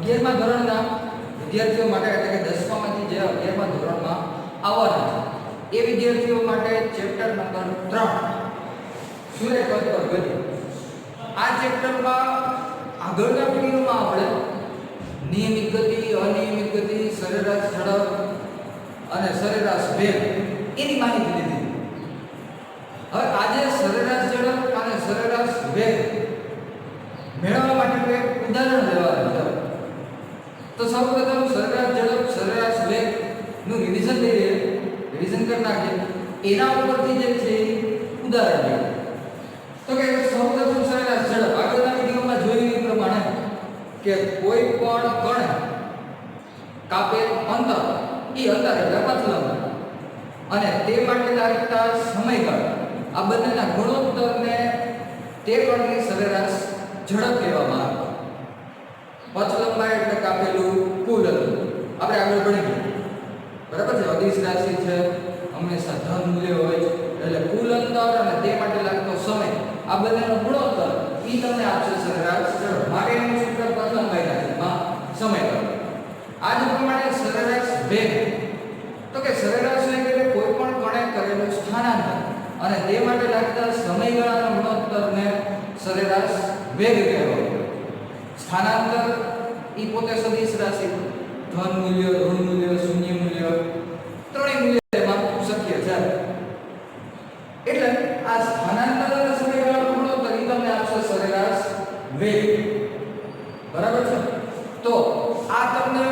11મા ધોરણના વિદ્યાર્થીઓ માટે એટલે કે 10મામાંથી જે 11મા ધોરણમાં આવવાના છે એ વિદ્યાર્થીઓ માટે ચેપ્ટર નંબર 3 સુરેખ પદ પર ગતિ. આ ચેપ્ટરમાં આગળના વિડિયોમાં આપણે નિયમિત ગતિ, અનિયમિત ગતિ, સરેરાશ ઝડપ અને સરેરાશ વેગ એની માહિતી લીધી. હવે આજે સરેરાશ ઝડપ અને સરેરાશ વેગ મેળવવા માટે એક ઉદાહરણ લેવાનું છે. તો સૌપ્રથમ સરેરાશ ઝડપ, સરેરાશ વેગ નું રિવિઝન લઈએ, રિવિઝન કરી નાખીએ. એના ઉપરથી જે છે ઉદાહરણ લઈએ. તો કે સૌપ્રથમ સરેરાશ ઝડપ આગળના વિડિયોમાં જોયું એ પ્રમાણે કે કોઈ પણ કણ કાપેલ અંતર એ અંતર એટલે પથ લંબાઈ અને તે માટે લાગતા સમયગાળો આ બંનેના ગુણોત્તરને તે કણની સરેરાશ ઝડપ કહેવામાં આવે. પથ લંબાઈ એટલે કાપેલું કુલ અંતર આપણે આગળ ભણીએ. બરાબર છે. અદિશ રાશિ છે, હંમેશા ધન મૂલ્ય હોય એટલે કુલ અંતર અને તે માટે લાગતો સમય આ બંનેનો ગુણોત્તર ઈ તમને આપશે સરેરાશ ઝડપ. માટેનું સૂત્ર પથ લંબાઈના છેદમાં સમયગાળો. આ જ પ્રમાણે સરેરાશ વેગ. તો કે સરેરાશ વેગ એટલે કોઈ પણ કણે કરેલું સ્થાનાંતર અને તે માટે લાગતા સમયગાળાના ગુણોત્તરને સરેરાશ વેગ કહેવાય. સ્થાનાંતર ઈ પોતે સદિશ રાશિ, ધન મૂલ્ય, ઋણ મૂલ્ય, શૂન્ય મૂલ્ય ત્રણેય મૂલ્ય એમાં શક્ય છે. એટલે આ સ્થાનાંતર અને સમયગાળાનો ગુણોત્તર ઈ તમને આપશે સરેરાશ વેગ. બરાબર છે. તો આ તમને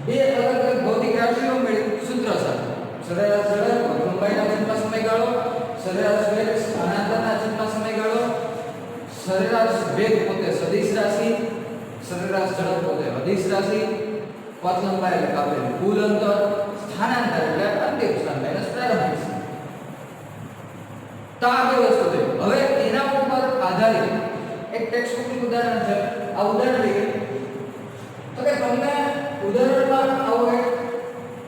બે અલગ અલગ ભૌતિક રાશિઓ મળી સૂત્ર સાથે. સરેરાશ ઝડપ લંબાઈના છેદમાં સમયગાળો, સરેરાશ વેગ સ્થાનાંતરના છેદમાં સમયગાળો, સરેરાશ વેગ પોતે સદિશ રાશિ, સરેરાશ ઝડપ પોતે અદિશ રાશિ, પથ લંબાઈ એટલે કાપેલું કુલ અંતર, સ્થાનાંતર એટલે અંતિમ સ્થાન માઈનસ પ્રારંભિક સ્થાન. તો આ બે વસ્તુ છે. હવે એના ઉપર આધારિત એક ટેક્સ્ટબુક ઉદાહરણ છે. આ ઉદાહરણ લઈએ તો કે તમને ઉદાહરણમાં આવો એક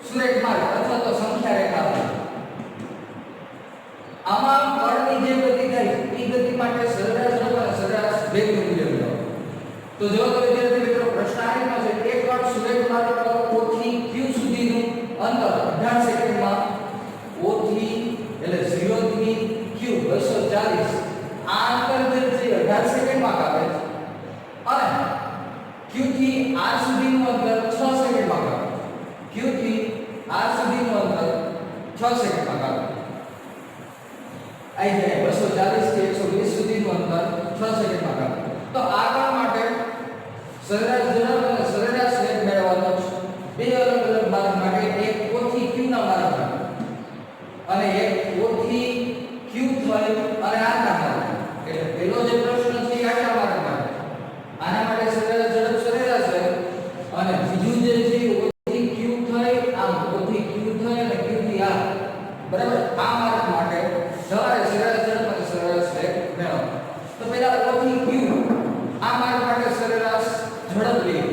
સુરેખ માર્ગ અથવા તો સંખ્યા રેખા આપે. આમાં કણની જે ગતિ થાય એ ગતિ માટે સરેરાશ ઝડપ અને સરેરાશ વેગનું મૂલ્ય મેળવો. તો જો તો વિદ્યાર્થી મિત્રો પ્રશ્ન આ રીતનો છે. એક કણ સુરેખ માર્ગ પર O થી Q સુધીનું અંતર 18 સેકન્ડમાં O થી એટલે 0 થી Q 240 આ અંતર જે છે 18 સેકન્ડમાં કાપે છે અને Q થી R સુધીનું અંતર 6 સેકન્ડમાં કાપે. Q થી R સુધીનું અંતર 6 સેકન્ડમાં કાપે. આઈ જાય 240 થી 120 સુધીનું અંતર 6 સેકન્ડમાં કાપે. તો આ કણ માટે સરેરાશ ઝડપ અને સરેરાશ વેગ મેળવવાનો છે. બે અલગ અલગ માર્ગ માટે એક O થી Q ના માર્ગ માટે અને એક O થી Q થઈ અને R ના માર્ગ. એટલે પહેલો જે પ્રશ્ન છે એ આટલા માર્ગ માટે. આના માટે સરેરાશ ઝડપ સરેરાશ વેગ અને બીજું જે છે O થી Q થઈ આમ O થી Q થઈ અને Q થી R. બરાબર. આ માર્ગ માટે તમારે સરેરાશ ઝડપ અને સરેરાશ વેગ મેળવવાનો. તો પહેલા O થી Q આ માર્ગ માટે સરેરાશ ઝડપ લઈએ.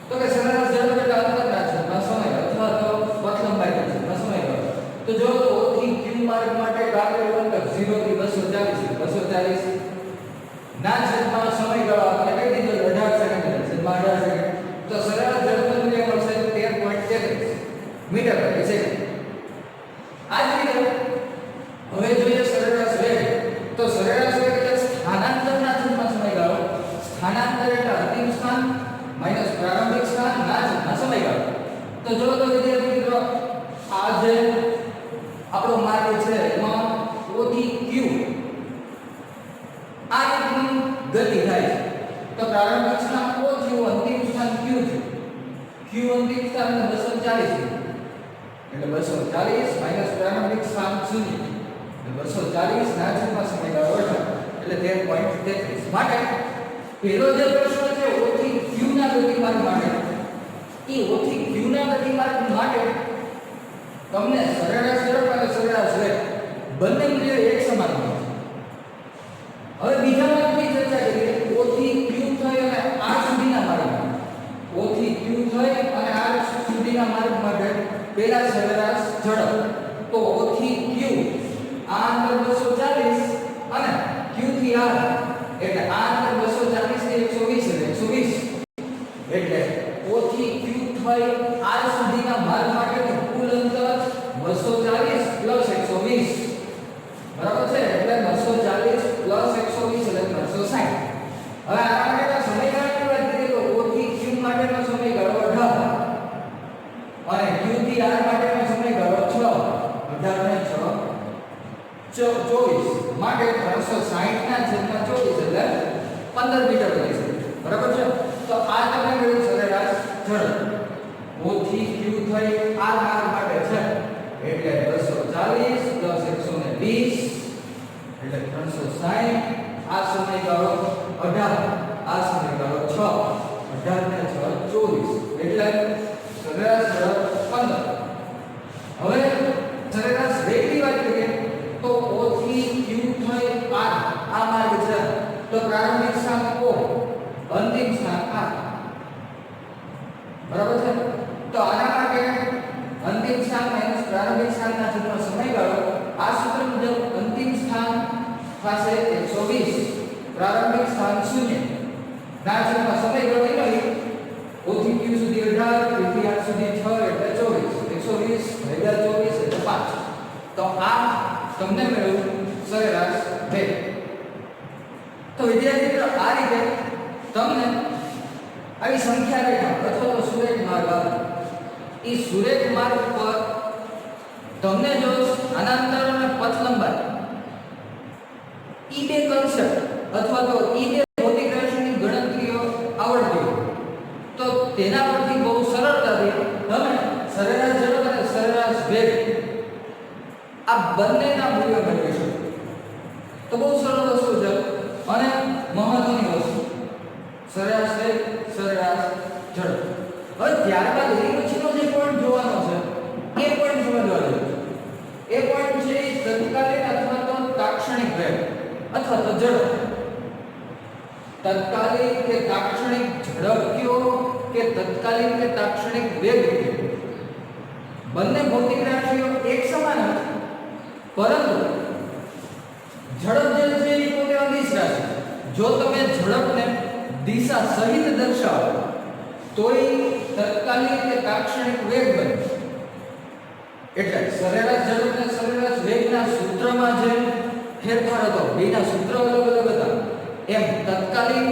તો કે સરેરાશ ઝડપ એટલે અંતરના છેદમાં સમય અથવા તો પથ લંબાઈના છેદમાં સમયગાળો. તો જો તો O થી Q માર્ગ માટે કાપેલું અંતર 0 થી 240 ના છેદમાં સમયગાળો આપણે કહી દીધો 18 સેકન્ડ છેદમાં 18 સેકન્ડ. તો સરેરાશ ઝડપનું મૂલ્ય મળશે 13.33 મીટર પ્રતિ સેકન્ડ. આ જ રીતે હવે જોઈએ સરેરાશ વેગ. તો સરેરાશ વેગ એટલે સ્થાનાંતરના છેદમાં સમયગાળો. સ્થાનાંતર એટલે અંતિમ સ્થાન માઈનસ પ્રારંભિક સ્થાન ના છેદમાં સમયગાળો. તો જો તો વિદ્યાર્થી મિત્રો આ જે આપણો માર્ગ છે એમાં O થી Q આ રીતની ગતિ થાય છે. તો પ્રારંભિક સ્થાન O થયું, અંતિમ સ્થાન Q થયું. Q અંતિમ સ્થાન 240 એટલે 240 માઈનસ પ્રારંભિક સ્થાન 0 એટલે 240 ના છેદમાં સમયગાળો 18 એટલે 13.33. માટે પહેલો જે પ્રશ્ન છે O થી Q ના ગતિમાર્ગ માટે એ O થી Q ના ગતિમાર્ગ માટે તમને સરેરાશ ઝડપ અને સરેરાશ વેગ બંને મૂલ્ય એક સમાન મળશે. હવે બીજા માર્ગની ચર્ચા કરીએ. O થી Q થઈ અને R સુધીના માર્ગ માટે. O થી Q થઈ અને R સુધીના માર્ગ માટે પહેલા સરેરાશ ઝડપ. તો O થી Q આ અંતર 240 અને Q થી R એટલે આ અંતર 240 થી 120 એટલે 120 24 માટે 360 ના છેદમાં 24 એટલે 15 મીટર બની શકે. બરાબર છે? તો આ તમને મળ્યું સરેરાશ ઝડપ. O થી Q થઈ આ માર્ગ માટે છે એટલે 240 + 120 એટલે 360. આ સમયગાળો 18, આ સમયગાળો 6. 18 ને 6 24 એટલે સરેરાશ ઝડપ 15. હવે સરેરાશ વેગની વાત કરીએ તો O થી Q થઈ આ માર્ગ છે તો પ્રારંભિક સ્થાન O, અંતિમ સ્થાન R. બરાબર છે? તો આના માટે અંતિમ સ્થાન માઈનસ પ્રારંભિક સ્થાનના છેદનો સમયગાળો આ સૂત્ર મુજબ અંતિમ સ્થાન પાસે 120, પ્રારંભિક સ્થાન 0 ના છેદમાં સમયગાળો કેટલો O થી Q સુધી 18, Q થી R સુધી 6 એટલે 24. 120 ભાગ્યા 24 એટલે 5. તો આ તમને મળ્યું સરેરાશ વેગ. તો વિદ્યાર્થી મિત્રો આ રીતે તમને આવી સંખ્યા રેખા અથવા તો સુરેખ માર્ગ આવે. એ સુરેખ માર્ગ પર તમને જો સ્થાનાંતર અને પથ લંબાઈ ઈ બે કન્સેપ્ટ અથવા તો ઈ બે ભૌતિક રાશિની ગણતરીઓ આવડતી હોય તો તેના પરથી બહુ સરળતાથી તમે સરેરાશ ઝડપ અને સરેરાશ વેગ આ બંનેના મૂલ્યો મેળવી શકો. તો બહુ સરળ વસ્તુ છે અને મહત્વની વસ્તુ સરેરાશ વેગ, સરેરાશ ઝડપ. હવે ત્યારબાદ એની પછીનો જે પોઈન્ટ જોવાનો છે એ પોઈન્ટ સમજવા જેવો છે. એ પોઈન્ટ છે તત્કાલીન અથવા તો તાક્ષણિક વેગ અથવા તો ઝડપ. તત્કાલીન કે તાક્ષણિક ઝડપ કયો કે તત્કાલીન કે તાક્ષણિક વેગ કયો, બંને ભૌતિક રાશિઓ એક સમાન છે પરંતુ ઝડપ જે છે એ પોતે અદિશ રાશિ. જો તમે ઝડપને દિશા સહિત દર્શાવો તોય તત્કાલીન કે તાક્ષણિક વેગ બને. એટલે સરેરાશ ઝડપ અને સરેરાશ વેગના સૂત્રમાં જે ફેરફાર હતો, બેના સૂત્ર અલગ અલગ હતા, એમ તત્કાલીન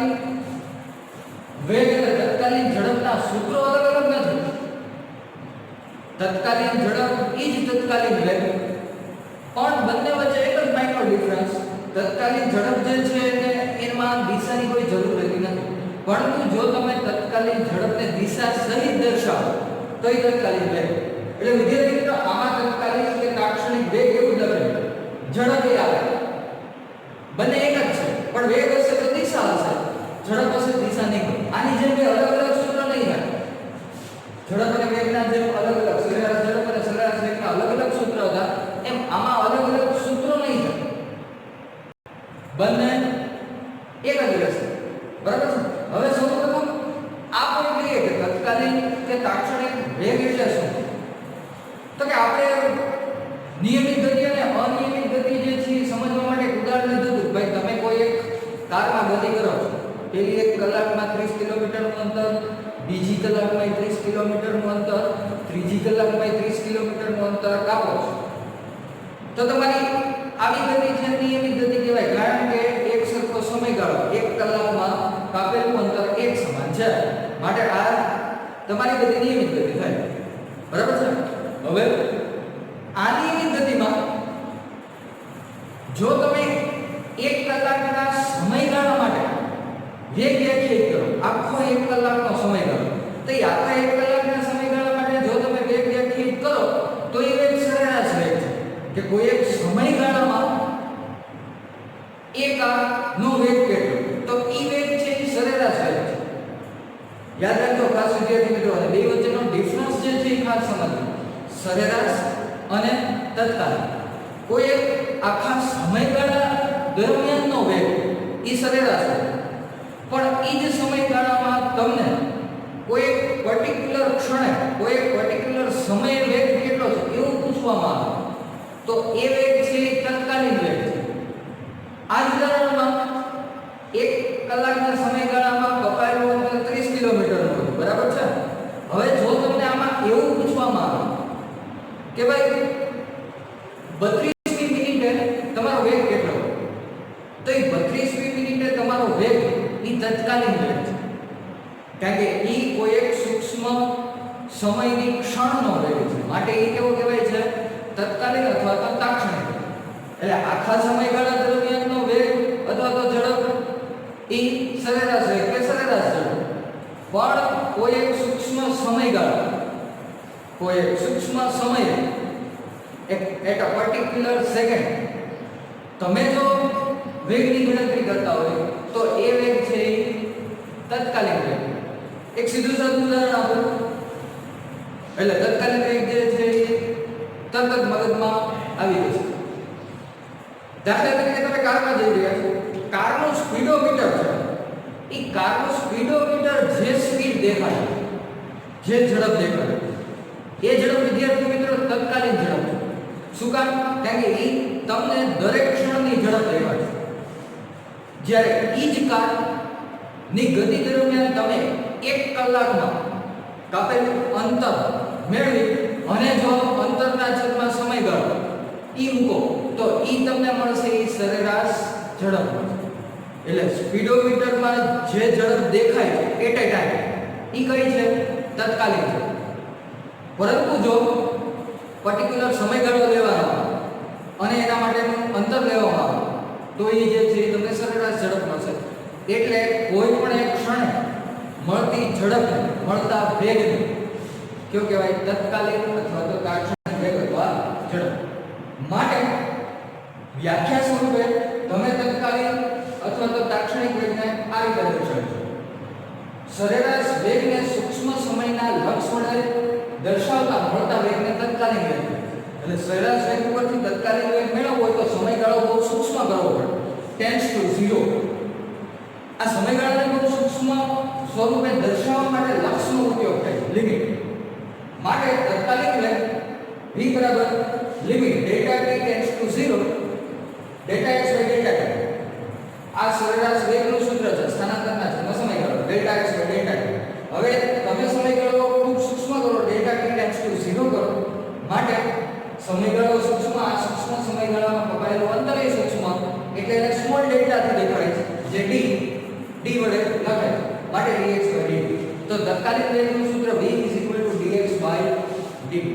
વેગ અને તત્કાલીન ઝડપના સૂત્રો અલગ અલગ નથી. તત્કાલીન ઝડપ એ જ તત્કાલીન વેગ, પણ બંને વચ્ચે એક જ માઇક્રો ડિફરન્સ. તત્કાલીન ઝડપ જે છે એને એમાં દિશાની કોઈ જરૂર રહેતી નથી, પરંતુ જો તમે તત્કાલીન ઝડપને દિશા સહિત દર્શાવો તો એ તત્કાલીન વેગ. એટલે વિદ્યાર્થી મિત્રો આમાં તત્કાલીન કે તાક્ષણિક વેગ એવું લખે, ઝડપ એ આવે, બંને એક જ છે પણ વેગ હશે તો દિશા હશે, ઝડપ હશે દિશા નહીં. આની જેમ બે અલગ અલગ સૂત્ર નહીં હોય. ઝડપ અને વેગના જેમ અલગ અલગ સરેરાશ ઝડપ અને સરેરાશ વેગના અલગ અલગ સૂત્ર હતા, એમ આમાં અલગ અલગ સૂત્રો નહીં હોય, બંને એક જ રહેશે. બરાબર છે? હવે સૌપ્રથમ આ પોઈન્ટ લઈએ કે તત્કાલીન કે તાક્ષણિક વેગ એટલે શું. તો કે આપણે નિયમિત ગતિ અને અનિયમિત ગતિ જે છે સમજવા માટે એક ઉદાહરણ લીધું હતું. ભાઈ તમે કોઈ એક કારમાં ગતિ કરો છો, પેલી એક કલાકમાં 30 કિલોમીટરનું અંતર, બીજી કલાકમાં 30 કિલોમીટરનું અંતર, ત્રીજી કલાકમાં 30 કિલોમીટરનું અંતર કાપો છો તો તમારી આવી ગતિ છે નિયમિત ગતિ કહેવાય. કારણ કે એક સરખો સમયગાળો, એક કલાકમાં કાપેલું અંતર એક સમાન છે, માટે આ તમારી ગતિ નિયમિત ગતિ થાય. બરાબર છે? હવે આ નિયમિત ગતિમાં જો તમે એક કલાકના સમયગાળા માટે વેગ વ્યાખ્યાયિત કરો, આખો એક કલાકનો સમયગાળો, તો એ આખા એક કલાકના સમયગાળા માટે જો તમે વેગ વ્યાખ્યાયિત કરો તો એ વેગ સરેરાશ વેગ છે કે કોઈ એક સમયગાળામાં એક નો વેગ કેટલો, તો ઈ વેગ છે એ સરેરાશ વેગ છે. યાદ રાખજો ખાસ વિદ્યાર્થી મિત્રો, અને બે વચ્ચેનો ડિફરન્સ જે છે એ ખાસ સમજજો. સરેરાશ અને તત્કાલીન, કોઈ એક આખા સમયગાળા દરમિયાનનો વેગ એ સરેરાશ વેગ, પણ એ જ સમયગાળામાં તમને કોઈ એક પર્ટિક્યુલર ક્ષણે કોઈ એક પર્ટિક્યુલર સમયે વેગ કેટલો છે એવું પૂછવામાં આવે તો એ વેગ છે એ તત્કાલીન વેગ છે. આ ઉદાહરણમાં એક કલાકના સમયગાળામાં કપાયેલું અંતર 30 કિલોમીટરનું હતું. બરાબર છે? હવે જો તમને આમાં એવું પૂછવામાં આવે કે ભાઈ 32મી મિનિટે તમારો વેગ કેટલો, તો એ 32મી મિનિટે તમારો વેગ એ તત્કાલીન વેગ છે, કારણ કે એ કોઈ એક સૂક્ષ્મ સમયની ક્ષણનો વેગ છે, માટે એ કેવો કહેવાય છે? તત્કાલીન અથવા તો તાક્ષણિક. એટલે આખા સમયગાળા દરમિયાનનો વેગ અથવા તો ઝડપ એ સરેરાશ વેગ કે સરેરાશ ઝડપ, પણ કોઈ એક સૂક્ષ્મ સમયગાળા, કોઈ એક સૂક્ષ્મ સમયે એટ અ પર્ટિક્યુલર સેકન્ડ તમે જો વેગની ગણતરી કરતા હોય તો એ વેગ છે એ તત્કાલીન વેગ. એક સીધું સાદું ઉદાહરણ આપો. એટલે તત્કાલીન વેગ જે છે એ તરત જ મગજમાં આવી જશે. દાખલા તરીકે તમે કારમાં જઈ રહ્યા છો, કારનું સ્પીડોમીટર છે, એ કારનું સ્પીડોમીટર જે સ્પીડ દેખાય, જે ઝડપ દેખાય, એ ઝડપ વિદ્યાર્થી મિત્રો તત્કાલીન ઝડપ છે. શું કામ? કારણ કે એ તમને દરેક ક્ષણની ઝડપ દેખાડે. જ્યારે એ જ કારની ગતિ દરમિયાન તમે 1 કલાકમાં કાપેલું અંતર મેળવી અને જો અંતરના છેદમાં સમયગાળો ઈ મૂકો તો ઈ તમને મળશે ઈ સરેરાશ ઝડપ. એટલે સ્પીડોમીટરમાં જે ઝડપ દેખાય એટ એ ટાઈમ ઈ કઈ છે? તત્કાલીન છે. પરંતુ જો પર્ટિક્યુલર સમયગાળો લેવાનો અને એના માટેનું અંતર લેવામાં આવે તો એ જે છે એ તમને સરેરાશ ઝડપ મળશે. એટલે કોઈ પણ એક ક્ષણે મળતી ઝડપને, મળતા વેગને કયો કહેવાય? તત્કાલીન અથવા તો તાત્કાલિક વેગ અથવા ઝડપ. માટે વ્યાખ્યા સ્વરૂપે તમે તત્કાલીન અથવા તો તાત્કાલિક વેગને આ રીતે દર્શાવશો. સરેરાશ વેગને સૂક્ષ્મ સમયના લક્ષ વડે દર્શાવતા મળતા વેગને તત્કાલીન વેગ. એટલે સરેરાશ વેગ ઉપરથી તત્કાલીન વેગ મેળવવો હોય તો સમયગાળો બહુ સૂક્ષ્મ કરવો પડે, ટેન્ડ્સ ટુ 0. આ સમયગાળાને બહુ સૂક્ષ્મ સ્વરૂપે દર્શાવવા માટે લક્ષનો ઉપયોગ થાય, લિમિટ. માટે તત્કાલીન વેગ v બરાબર limit delta t tends to 0 delta x delta t. આ સરેરાશ વેગનું સૂત્ર છે, સ્થાનાંતરના છેદમાં સમયગાળો ડેલ્ટા x ડેલ્ટા t. હવે તમે સમયગાળો ખૂબ સૂક્ષ્મ કરો, ડેલ્ટા t ટેન્ડ્સ ટુ 0 કરો. માટે સમયગાળો સૂક્ષ્મ, આ સૂક્ષ્મ સમયગાળામાં કપાયેલું અંતર એ સૂક્ષ્મ, એટલે એને સ્મોલ ડેલ્ટા થી દેખાય છે, જે d વડે લખાય. માટે dx dt. તો તત્કાલીન વેગનું સૂત્ર v dx dt.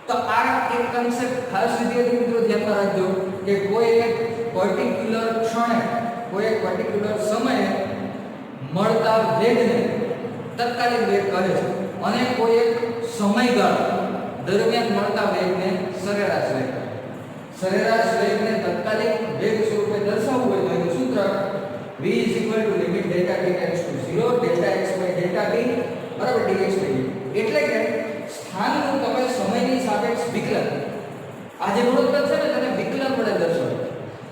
તો આ એક કન્સેપ્ટ ખાસ વિદ્યાર્થી મિત્રો ધ્યાનમાં રાખજો કે કોઈ એક પર્ટિક્યુલર ક્ષણે, કોઈ એક પર્ટિક્યુલર સમયે મળતા વેગને તત્કાલીન વેગ કહે છે અને કોઈ એક સમયગાળા દરમિયાન મળતા વેગને સરેરાશ વેગ કહે છે. સરેરાશ વેગને તત્કાલીન વેગ સ્વરૂપે દર્શાવવું હોય તો એનું સૂત્ર v limit delta t tends to 0 delta x delta t બરાબર dx dt. એટલે કે સ્થાનનું તમે સમયની સાપેક્ષ વિકલન, આ જે ગુણોત્તર છે ને તેને વિકલન વડે દર્શાવો.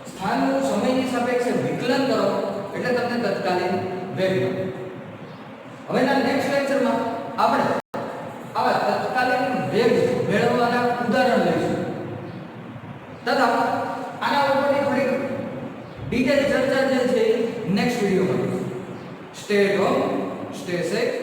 સ્થાનનું સમયની સાપેક્ષે વિકલન કરો એટલે તમને તત્કાલીન વેગ મળે. હવેના નેક્સ્ટ લેક્ચરમાં આપણે આવા તત્કાલીન વેગ મેળવવાના ઉદાહરણ લઈશું તથા આના ઉપરની થોડી ડિટેલ ચર્ચા જે છે નેક્સ્ટ વિડિયોમાં. Stay at home, stay safe.